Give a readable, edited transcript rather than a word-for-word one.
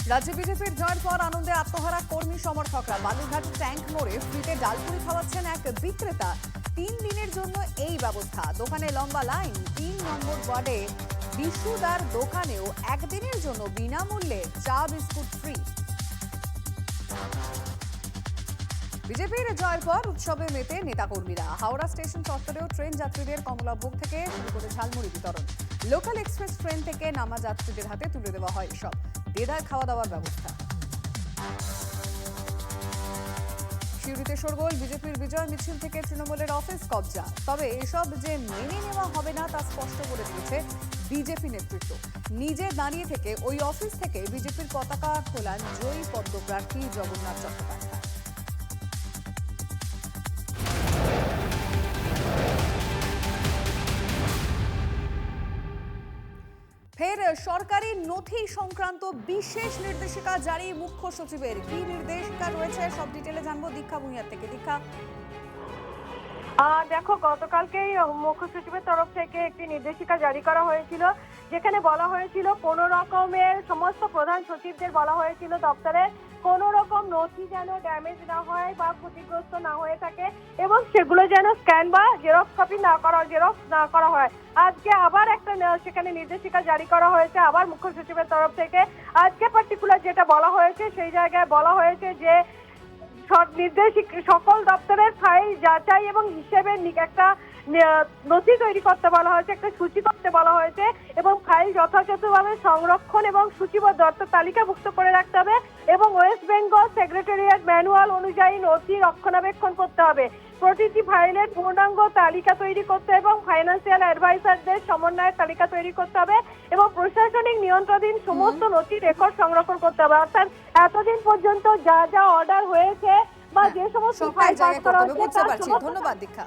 রাজ্যে বিজেপির জয়ের পর আনন্দে আত্মহারা কর্মী সমর্থকরা। বালুরঘাট ট্যাঙ্ক মোড়ে ফ্রিতে ডালপুরি খাওয়াচ্ছেন এক বিক্রেতা। 3 দিনের জন্য এই ব্যবস্থা। দোকানে লম্বা লাইন। 3 নম্বর ওয়ার্ডে বিশুদার দোকানেও একদিনের জন্য বিনামূল্যে চা বিস্কুট ফ্রি। বিজেপির জয়ের পর উৎসবে মেতে নেতাকর্মীরা। হাওড়া স্টেশন চত্বরেও ট্রেন যাত্রীদের কমলাভোগ থেকে শুরু করে ঝালমুড়ি বিতরণ। লোকাল এক্সপ্রেস ট্রেন থেকে নামা যাত্রীদের হাতে তুলে দেওয়া হয় এসব। দেদার খাওয়া দাওয়ার ব্যবস্থা। সিউড়িতে শোরগোল। বিজেপির বিজয় মিছিল থেকে তৃণমূলের অফিস কবজা। তবে এসব যে মেনে নেওয়া হবে না তা স্পষ্ট করে দিয়েছে বিজেপি নেতৃত্ব। নিজে দাঁড়িয়ে থেকে ওই অফিস থেকে বিজেপির পতাকা খোলান জয়ী পদ্মপ্রার্থী জগন্নাথ চট্টোপাধ্যায়। ফের সরকারি নথি সংক্রান্ত বিশেষ নির্দেশিকা জারি মুখ্য সচিবের। কি নির্দেশিকা রয়েছে সব ডিটেলে জানবো দীক্ষা ভূঁইয়ার থেকে। দীক্ষা, দেখো, গতকালকেই মুখ্য সচিবের তরফ থেকে একটি নির্দেশিকা জারি করা হয়েছিল, যেখানে বলা হয়েছিল কোনো রকমের সমস্ত প্রধান সচিবদের বলা হয়েছিল দপ্তরে কোনো রকম নথি যেন ড্যামেজ না হয় বা ক্ষতিগ্রস্ত না হয়ে থাকে এবং সেগুলো যেন স্ক্যান বা জেরক্স না করা হয়। আজকে আবার একটা সেখানে নির্দেশিকা জারি করা হয়েছে আবার মুখ্য সচিবের তরফ থেকে। আজকে পার্টিকুলার যেটা বলা হয়েছে সেই জায়গায় বলা হয়েছে যে সকল দপ্তরের ফাইল যাচাই এবং হিসেবে একটা নথি তৈরি করতে বলা হয়েছে, একটা সূচি করতে বলা হয়েছে এবং ফাইল যথাযথভাবে সংরক্ষণ এবং সূচিবদ্ধ অর্থাৎ তালিকাভুক্ত করে রাখতে হবে এবং ওয়েস্ট বেঙ্গল সেক্রেটারিয়েট ম্যানুয়াল অনুযায়ী নথি রক্ষণাবেক্ষণ করতে হবে। প্রতিটি ফাইলের পূর্ণাঙ্গ তালিকা তৈরি করতে এবং ফাইন্যান্সিয়াল অ্যাডভাইসারদের সমন্বয়ের তালিকা তৈরি করতে হবে এবং প্রশাসনিক নিয়ন্ত্রণাধীন সমস্ত নথি রেকর্ড সংরক্ষণ করতে হবে। অর্থাৎ এতদিন পর্যন্ত যা যা অর্ডার হয়েছে বা যে সমস্ত ফাইল পাস করা হয়েছে। ধন্যবাদ দীক্ষা।